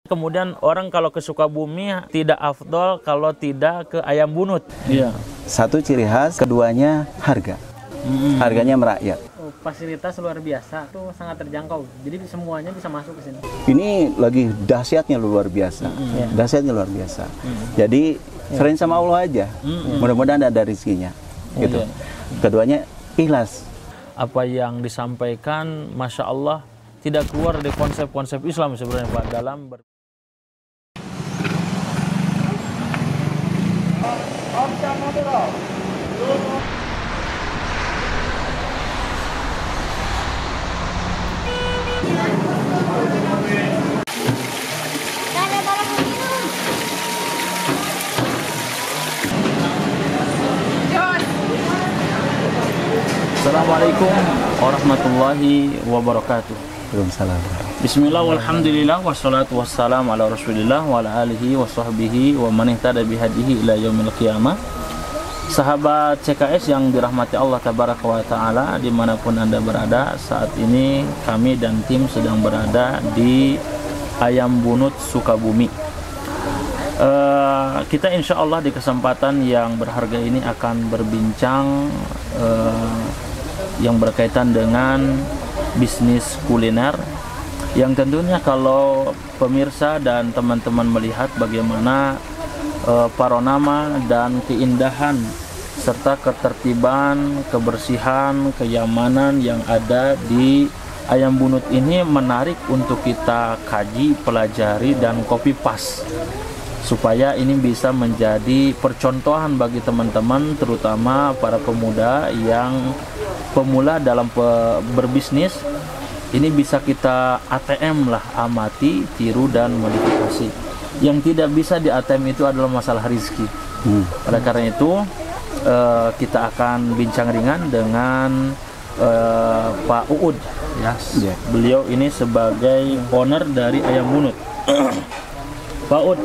Kemudian orang kalau ke Sukabumi tidak afdol kalau tidak ke ayam bunut. Iya. Satu ciri khas, keduanya harga. Harganya merakyat. Fasilitas luar biasa, itu sangat terjangkau. Jadi semuanya bisa masuk ke sini. Ini lagi dahsyatnya luar biasa. Dahsyatnya luar biasa. Jadi serahin sama Allah aja. Mudah-mudahan ada rezekinya. Gitu. Keduanya ikhlas. Apa yang disampaikan, Masya Allah, tidak keluar dari konsep-konsep Islam sebenarnya Pak dalam Assalamualaikum warahmatullahi wabarakatuh. Waalaikumsalam. Bismillah walhamdulillah wassalatu wassalamu ala rasulillah wa ala alihi wa sahbihi wa man ihtada bihadihi ila yaumil qiyamah. Sahabat CKS yang dirahmati Allah tabaraka wa ta'ala dimanapun Anda berada, saat ini kami dan tim sedang berada di Ayam Bunut Sukabumi. Kita insya Allah di kesempatan yang berharga ini akan berbincang yang berkaitan dengan bisnis kuliner, yang tentunya kalau pemirsa dan teman-teman melihat bagaimana panorama dan keindahan serta ketertiban, kebersihan, kenyamanan yang ada di Ayam Bunut ini menarik untuk kita kaji, pelajari, dan copy paste supaya ini bisa menjadi percontohan bagi teman-teman, terutama para pemuda yang pemula dalam berbisnis. Ini bisa kita ATM lah, amati, tiru, dan modifikasi. Yang tidak bisa di ATM itu adalah masalah rezeki. Oleh karena itu kita akan bincang ringan dengan Pak Uud ya. Beliau ini sebagai owner dari Ayam Bunut. Pak Uud,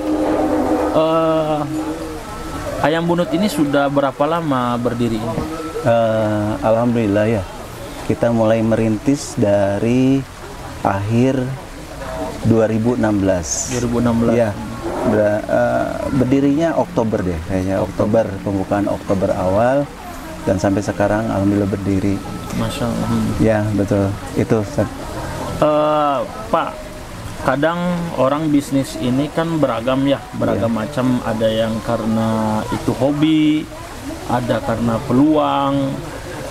Ayam Bunut ini sudah berapa lama berdiri? Alhamdulillah ya, kita mulai merintis dari akhir 2016. 2016. Ya, berdirinya Oktober deh, kayaknya Oktober, pembukaan Oktober awal, dan sampai sekarang alhamdulillah berdiri. Masya Allah. Ya betul, itu. Pak, kadang orang bisnis ini kan beragam ya, beragam macam. Ada yang karena itu hobi, ada karena peluang,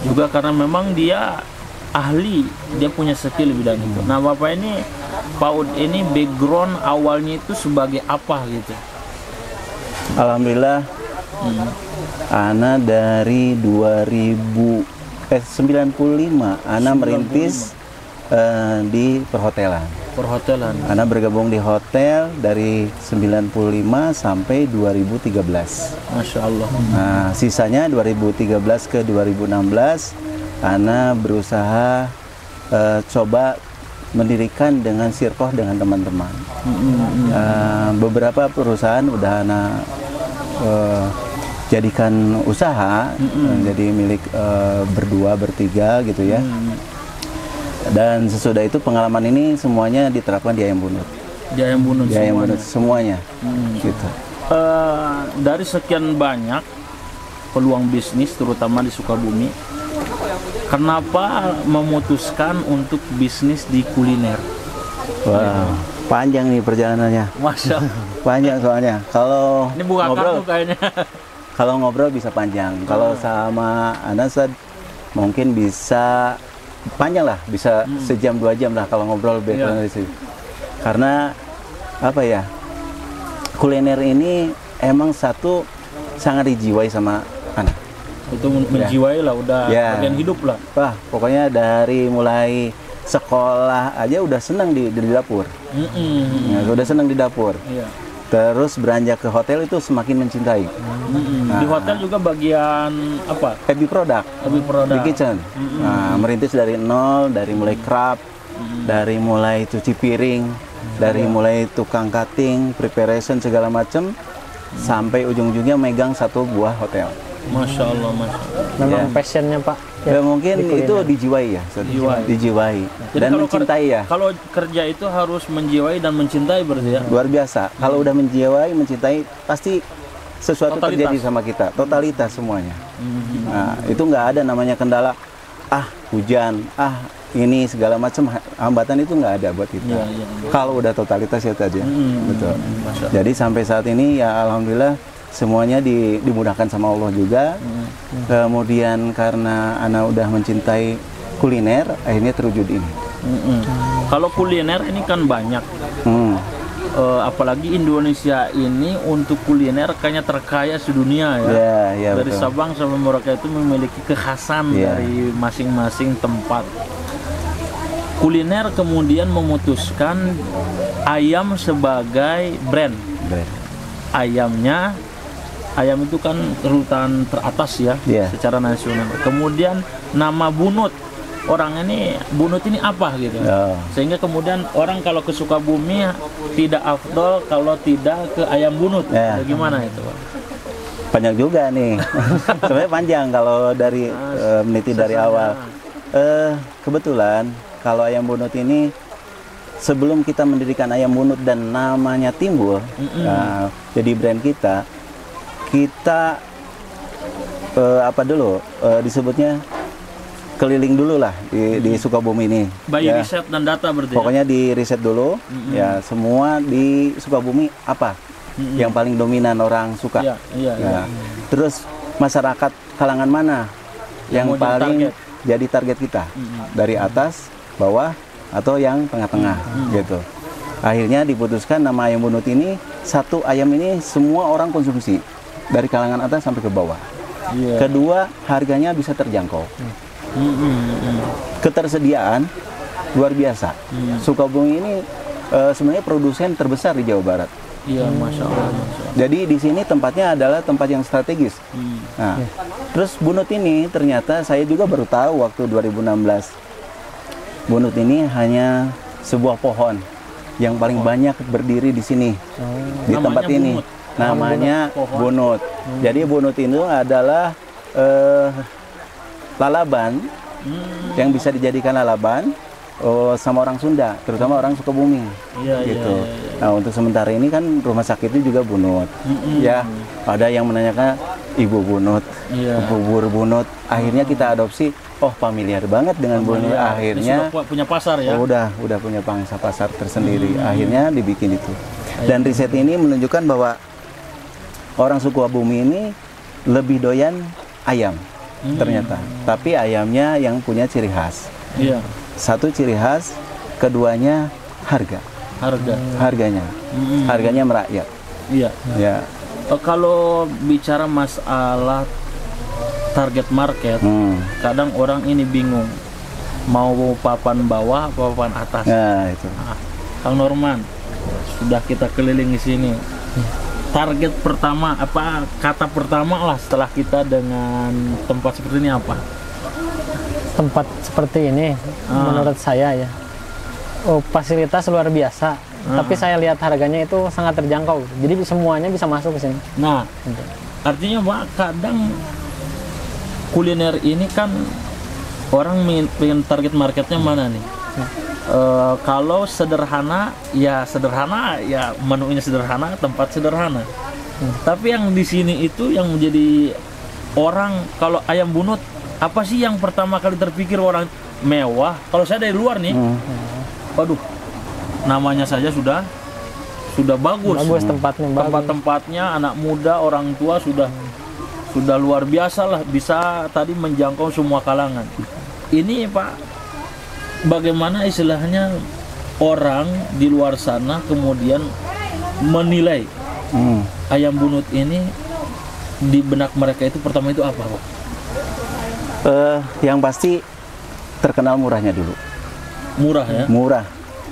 juga karena memang dia ahli, dia punya skill bidang itu. Nah Bapak ini, Pak Uud ini background awalnya itu sebagai apa gitu? Alhamdulillah, Ana dari 95, Ana merintis di perhotelan. Ana bergabung di hotel dari 95 sampai 2013. Masya Allah. Nah, sisanya 2013 ke 2016, Ana berusaha coba mendirikan dengan sirkoh dengan teman-teman. Beberapa perusahaan udah Ana jadikan usaha, jadi milik berdua, bertiga gitu ya. Dan sesudah itu pengalaman ini semuanya diterapkan di Ayam Bunut. Di Ayam Bunut, di Ayam Bunut semuanya. Gitu. Dari sekian banyak peluang bisnis, terutama di Sukabumi, kenapa memutuskan untuk bisnis di kuliner? Wow, panjang nih perjalanannya. Masya Allah. Panjang soalnya. Kalau ini buka kartu kayaknya. Kalau ngobrol bisa panjang. Kalau sama Anasad mungkin bisa panjang lah, bisa sejam 2 jam lah kalau ngobrol background dari situ. Karena apa ya, kuliner ini emang satu sangat dijiwai sama anak. Itu menjiwai lah, udah bagian hidup lah. Wah, pokoknya dari mulai sekolah aja udah senang di dapur. Udah senang di dapur. Terus beranjak ke hotel itu semakin mencintai. Di hotel juga bagian apa? Happy product. Di kitchen. Nah, merintis dari nol, dari mulai craft, dari mulai cuci piring, dari mulai tukang cutting, preparation segala macam, sampai ujung-ujungnya megang satu buah hotel. Masya Allah, Masya Allah. Memang passionnya Pak. Ya, mungkin di kuliner. itu dijiwai ya, Dijiwai. dijiwai Jadi dan kalau mencintai ya. Kalau kerja itu harus menjiwai dan mencintai berarti ya. Luar biasa. Kalau udah menjiwai, mencintai, pasti sesuatu Totalitas. terjadi sama kita. Totalitas semuanya. Nah, itu nggak ada namanya kendala. Hujan, ini segala macam hambatan itu nggak ada buat kita. Iya, iya. Kalau udah totalitas ya tadi. Betul. Masya Allah. Jadi sampai saat ini ya alhamdulillah semuanya dimudahkan sama Allah juga. Kemudian karena Ana udah mencintai kuliner, akhirnya terwujud ini. Kalau kuliner ini kan banyak. Apalagi Indonesia ini untuk kuliner kayaknya terkaya sedunia ya. Ya, Dari betul. Sabang sampai Merauke itu memiliki kekhasan Iya. dari masing-masing tempat. Kuliner kemudian memutuskan ayam sebagai brand. Ayam itu kan urutan teratas ya, Iya. secara nasional. Kemudian nama bunut, orang ini bunut ini apa gitu. Oh. Sehingga kemudian orang kalau ke Sukabumi tidak afdol kalau tidak ke ayam bunut. Ya. Bagaimana itu, Pak? Panjang juga nih. Sebenarnya panjang kalau dari meniti dari awal. Kebetulan kalau ayam bunut ini sebelum kita mendirikan ayam bunut dan namanya timbul, jadi brand kita apa dulu disebutnya keliling dulu lah di Sukabumi ini. By Ya. riset dan data berarti. Pokoknya di riset dulu, ya semua di Sukabumi apa yang paling dominan orang suka. Iya, iya, iya. Nah, terus masyarakat kalangan mana yang mau jadi paling target. jadi target kita dari atas, bawah, atau yang tengah-tengah gitu. Akhirnya diputuskan nama ayam bunut ini, satu ayam ini semua orang konsumsi dari kalangan atas sampai ke bawah. Iya. Kedua, harganya bisa terjangkau. Ketersediaan luar biasa. Sukabumi ini sebenarnya produsen terbesar di Jawa Barat. Iya, Masya Allah, Masya Allah. Jadi di sini tempatnya adalah tempat yang strategis. Nah, terus bunut ini ternyata saya juga baru tahu waktu 2016. Bunut ini hanya sebuah pohon yang paling banyak berdiri di sini, di Namanya tempat ini. bunut. Namanya Pohon. bunut. Jadi bunut itu adalah lalaban yang bisa dijadikan lalaban sama orang Sunda, terutama orang Sukabumi. Iya, Gitu. iya, iya. Nah, untuk sementara ini kan rumah sakitnya juga bunut. Ya, ada yang menanyakan ibu bunut, Iya. bubur bunut. Akhirnya kita adopsi. Oh, familiar banget dengan bunut. Ini Akhirnya sudah punya pasar ya. udah punya pangsa pasar tersendiri. Akhirnya dibikin itu. Dan riset ini menunjukkan bahwa orang Sukabumi ini lebih doyan ayam ternyata. Tapi ayamnya yang punya ciri khas. Iya. Satu ciri khas, keduanya harga. Harganya. Harganya merakyat. Iya. Ya. Kalau bicara masalah target market, kadang orang ini bingung mau papan bawah apa papan atas. Nah, itu. Kang Norman, sudah kita keliling di sini. Target pertama apa, kata pertama lah setelah kita dengan tempat seperti ini apa? Tempat seperti ini menurut saya ya, fasilitas luar biasa, tapi saya lihat harganya itu sangat terjangkau, jadi semuanya bisa masuk ke sini. Nah, artinya Pak, kadang kuliner ini kan orang pengen target marketnya mana nih? Kalau sederhana ya menunya sederhana, tempat sederhana. Tapi yang di sini itu yang menjadi orang, kalau ayam bunut apa sih yang pertama kali terpikir orang? Mewah. Kalau saya dari luar nih, waduh, namanya saja sudah bagus. Bagus tempatnya, bagus. Tempat-tempatnya, anak muda, orang tua sudah luar biasa lah, bisa tadi menjangkau semua kalangan. Ini Pak, bagaimana istilahnya orang di luar sana kemudian menilai ayam bunut ini di benak mereka itu pertama itu apa Pak? Yang pasti terkenal murahnya dulu. Murah ya? Murah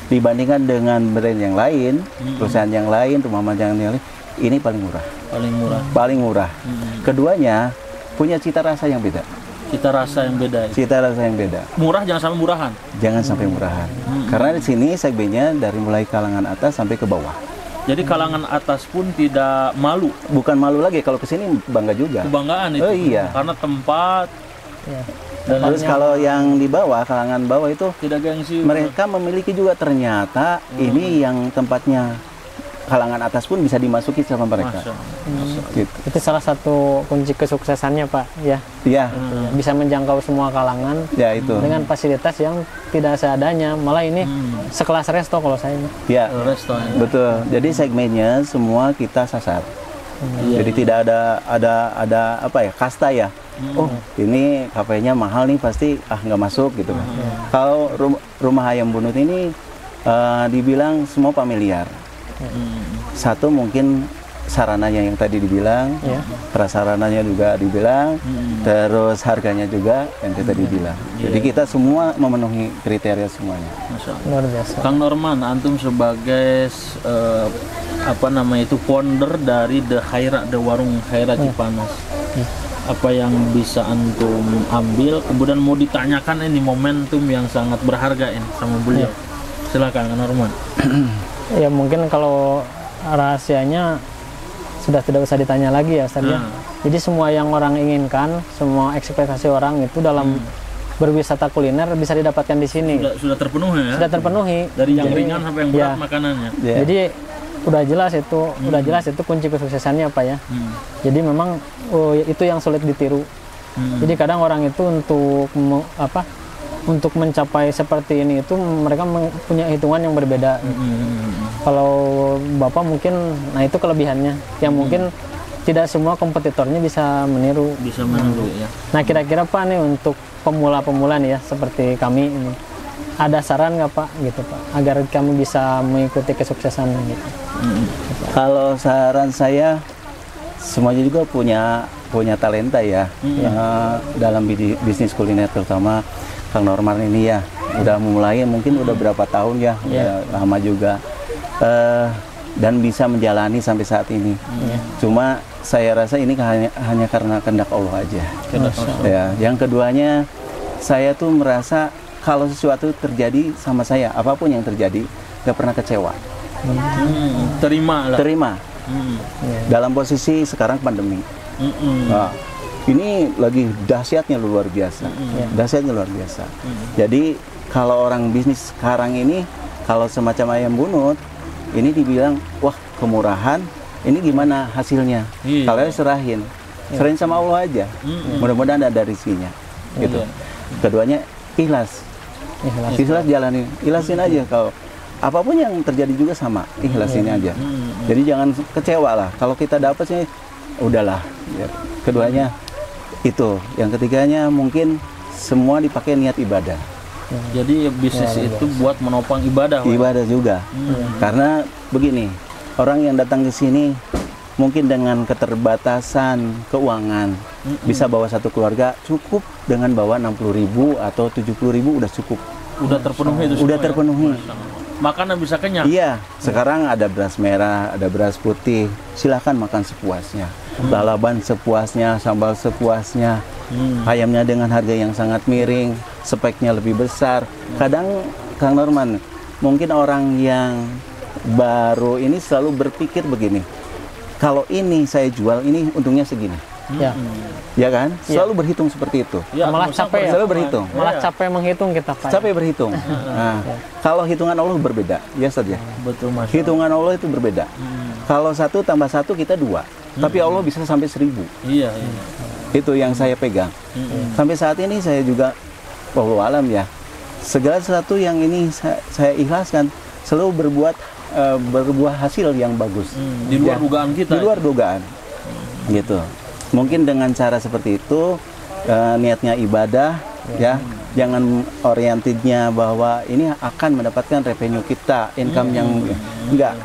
dibandingkan dengan brand yang lain, perusahaan yang lain, rumah makan yang lain, ini paling murah. Paling murah. Paling murah. Keduanya punya cita rasa yang beda. Cita rasa yang beda. Cita rasa yang beda. Murah jangan sampai murahan. Jangan sampai murahan. Karena di sini segmennya dari mulai kalangan atas sampai ke bawah. Jadi kalangan atas pun tidak malu. Bukan malu lagi, kalau kesini bangga juga. Kebanggaan itu. Oh iya. Karena tempat Ya. Terus kalau yang di bawah, kalangan bawah itu Tidak gengsi. mereka memiliki juga ternyata ini yang tempatnya kalangan atas pun bisa dimasuki sama mereka. Masya. Gitu. Itu salah satu kunci kesuksesannya Pak ya. Iya, Bisa menjangkau semua kalangan ya itu. dengan fasilitas yang tidak seadanya. Malah ini sekelas resto kalau saya. Ya, Resto. betul. Jadi segmennya semua kita sasar. Jadi tidak ada apa ya, kasta ya. Oh, ini kafenya mahal nih, pasti nggak masuk gitu kan. Kalau rumah ayam bunut ini dibilang semua familiar. Satu mungkin sarananya yang tadi dibilang, prasarananya juga dibilang, terus harganya juga yang kita dibilang. Jadi kita semua memenuhi kriteria semuanya. Masya Allah. Luar biasa. Kang Norman, antum sebagai founder dari The Warung Khaira Cipanas. Apa yang bisa antum ambil, kemudian mau ditanyakan ini momentum yang sangat berharga ini sama beliau. Silakan Kang Norman. Ya mungkin kalau rahasianya sudah tidak usah ditanya lagi ya Ustaz ya. Jadi semua yang orang inginkan, semua ekspektasi orang itu dalam berwisata kuliner bisa didapatkan di sini. Sudah terpenuhi ya? Sudah terpenuhi. Dari yang ringan sampai yang berat makanannya. Jadi udah jelas itu kunci kesuksesannya Pak ya. Jadi memang itu yang sulit ditiru. Jadi kadang orang itu untuk mencapai seperti ini itu mereka punya hitungan yang berbeda. Kalau Bapak mungkin, nah itu kelebihannya yang mungkin tidak semua kompetitornya bisa meniru. Ya. Nah kira-kira Pak nih untuk pemula-pemula nih ya seperti kami ini, ada saran nggak Pak gitu Pak agar kami bisa mengikuti kesuksesan gitu? Kalau saran saya, semuanya juga punya talenta ya, dalam bisnis kuliner, terutama Kang Norman ini ya udah mulai mungkin udah berapa tahun ya, udah lama juga, dan bisa menjalani sampai saat ini. Cuma saya rasa ini hanya karena kehendak Allah aja. Ya, yang keduanya, saya tuh merasa kalau sesuatu terjadi sama saya, apapun yang terjadi, nggak pernah kecewa. Terima lah. Terima. Dalam posisi sekarang pandemi. Nah, ini lagi dahsyatnya luar biasa. Dahsyatnya luar biasa. Jadi kalau orang bisnis sekarang ini, kalau semacam ayam bunut, ini dibilang, wah kemurahan, ini gimana hasilnya? Kalau serahin sama Allah aja. Mudah-mudahan ada rezekinya. Gitu. Keduanya ikhlas. Ikhlas jalanin, ikhlasin aja. Kalau apapun yang terjadi juga sama, ikhlasin aja. Jadi jangan kecewa lah. Kalau kita dapat sih, udahlah. Ya. Keduanya itu. Yang ketiganya mungkin semua dipakai niat ibadah. Jadi bisnis itu buat menopang ibadah. Ibadah juga. Karena begini, orang yang datang ke sini mungkin dengan keterbatasan keuangan bisa bawa satu keluarga, cukup dengan bawa 60.000 atau 70.000 udah cukup. Udah terpenuhi itu. Udah terpenuhi. Makanan bisa kenyang. Iya, sekarang ada beras merah, ada beras putih. Silahkan makan sepuasnya. Lalaban sepuasnya, sambal sepuasnya. Ayamnya dengan harga yang sangat miring, speknya lebih besar. Kadang Kang Norman, mungkin orang yang baru ini selalu berpikir begini. Kalau ini saya jual, ini untungnya segini. Ya kan? Selalu berhitung seperti itu. Malah capek ya. Selalu berhitung. Malah capek menghitung kita Pak. Capek berhitung. Nah, kalau hitungan Allah berbeda, ya saja. Betul Mas. Hitungan Allah itu berbeda. Kalau 1 tambah 1 kita 2. Tapi Allah bisa sampai 1000. Iya. Itu yang saya pegang. Sampai saat ini saya juga, wallahu alam ya, segala sesuatu yang ini saya ikhlaskan selalu berbuah hasil yang bagus. Di luar dugaan kita. Di luar dugaan. Gitu. Mungkin dengan cara seperti itu, niatnya ibadah, ya, jangan orientednya bahwa ini akan mendapatkan revenue kita, income yang enggak.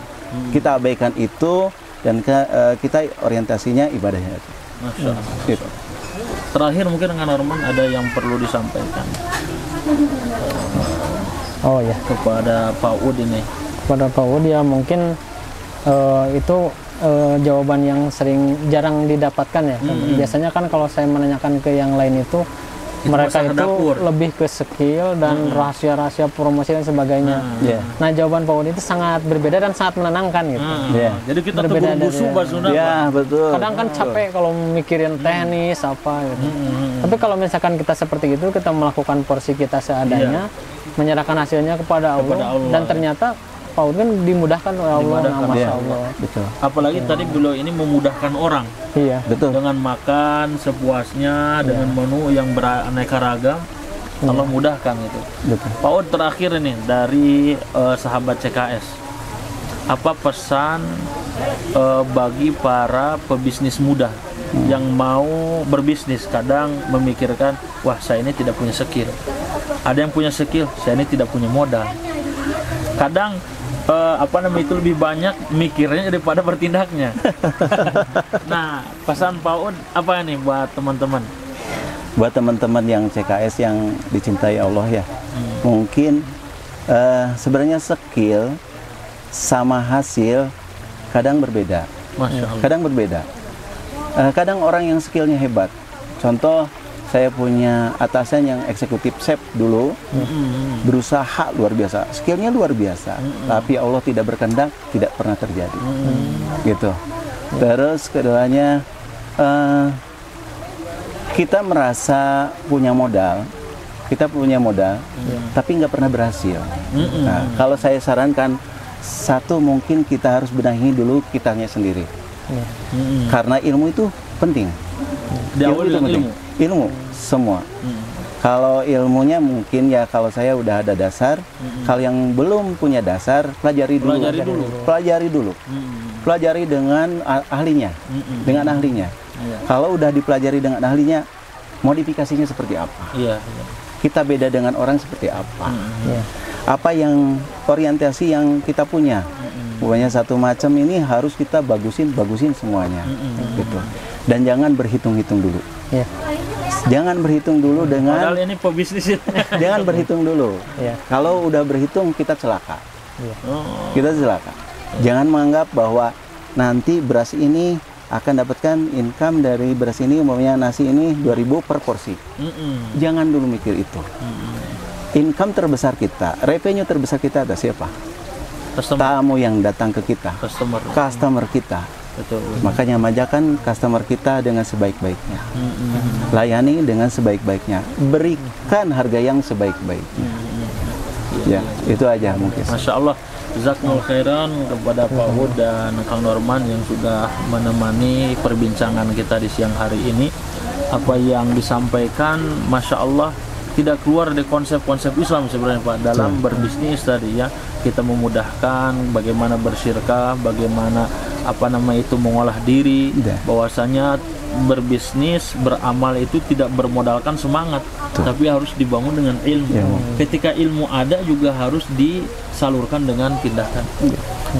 Kita abaikan itu dan kita orientasinya ibadahnya. Masya Allah. Gitu. Terakhir mungkin dengan Norman ada yang perlu disampaikan. Oh ya. Kepada Pak Ud ini. Kepada Pak Ud ya mungkin itu jawaban yang jarang didapatkan ya. Biasanya kan kalau saya menanyakan ke yang lain itu mereka masalah itu dapur. lebih ke skill dan rahasia-rahasia promosi dan sebagainya. Iya. Nah, jawaban Pak Ud itu sangat berbeda dan sangat menenangkan gitu. Iya. Jadi kita Berbeda terburu dari- Sunda, Iya, betul. Kadang kan capek kalau mikirin teknis apa gitu. Tapi kalau misalkan kita seperti itu, kita melakukan porsi kita seadanya, menyerahkan hasilnya kepada Allah, Allah. dan ternyata Pak Ud kan dimudahkan oleh Allah. Dimudahkan, Nah, Masya iya. Allah. Betul. Apalagi tadi beliau ini memudahkan orang Iya. Betul. dengan makan sepuasnya, dengan menu yang beraneka ragam. Allah mudahkan gitu. Betul. Pak Ud, terakhir ini dari sahabat CKS, apa pesan bagi para pebisnis muda yang mau berbisnis? Kadang memikirkan, wah saya ini tidak punya skill. Ada yang punya skill, saya ini tidak punya modal. Kadang itu lebih banyak mikirnya daripada bertindaknya. Nah, pesan Pak Ud apa nih buat teman-teman? Buat teman-teman yang CKS yang dicintai Allah ya, mungkin sebenarnya skill sama hasil kadang berbeda. Masya Allah. Kadang berbeda. Kadang orang yang skillnya hebat. Contoh, saya punya atasan yang eksekutif chef dulu, berusaha luar biasa, skillnya luar biasa, tapi Allah tidak berkehendak, tidak pernah terjadi. Gitu. Terus keduanya, kita merasa punya modal, tapi nggak pernah berhasil. Nah, kalau saya sarankan, satu mungkin kita harus benahi dulu kitanya sendiri, karena ilmu itu penting. Diawali dengan ilmu. Ilmu semua. Kalau ilmunya mungkin ya, kalau saya udah ada dasar. Kalau yang belum punya dasar, pelajari dulu. Pelajari dengan ahlinya. Dengan ahlinya. Iya. Kalau udah dipelajari dengan ahlinya, modifikasinya seperti apa? Iya. Kita beda dengan orang seperti apa? Iya. Apa yang orientasi yang kita punya? Pokoknya satu macam ini harus kita bagusin semuanya. Gitu. Dan jangan berhitung-hitung dulu. Iya. Jangan berhitung dulu Padahal dengan ini pebisnis. jangan berhitung dulu. Iya. Kalau udah berhitung kita celaka. Oh. Kita celaka. Jangan menganggap bahwa nanti beras ini akan dapatkan income dari beras ini, umpamanya nasi ini 2.000 per porsi. Jangan dulu mikir itu. Income terbesar kita, revenue terbesar kita ada siapa? Tamu yang datang ke kita. Customer kita. Betul. Makanya majakan customer kita dengan sebaik-baiknya. Layani dengan sebaik-baiknya. Berikan harga yang sebaik-baiknya. Ya, itu aja mungkin. Masya Allah. Jazakumullah khairan kepada Pak Ud dan Kang Norman yang sudah menemani perbincangan kita di siang hari ini. Apa yang disampaikan, Masya Allah, tidak keluar dari konsep-konsep Islam sebenarnya Pak, dalam berbisnis tadi ya. Kita memudahkan bagaimana bersyirkah, bagaimana itu mengolah diri, bahwasanya berbisnis, beramal itu tidak bermodalkan semangat, tapi harus dibangun dengan ilmu. Ketika ilmu ada juga harus disalurkan dengan tindakan.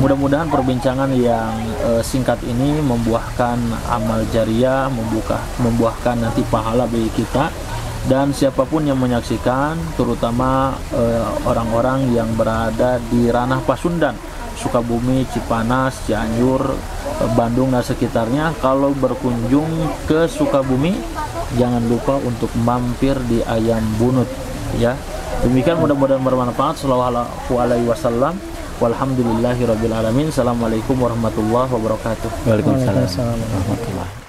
Mudah-mudahan perbincangan yang singkat ini membuahkan amal jariah, membuahkan nanti pahala bagi kita. Dan siapapun yang menyaksikan, terutama orang-orang yang berada di ranah Pasundan, Sukabumi, Cipanas, Cianjur, Bandung dan sekitarnya, kalau berkunjung ke Sukabumi jangan lupa untuk mampir di Ayam Bunut ya. Demikian, mudah-mudahan bermanfaat. Shallallahu alaihi wasallam. Walhamdulillahirabbil alamin. Assalamualaikum warahmatullahi wabarakatuh. Waalaikumsalam warahmatullahi wabarakatuh.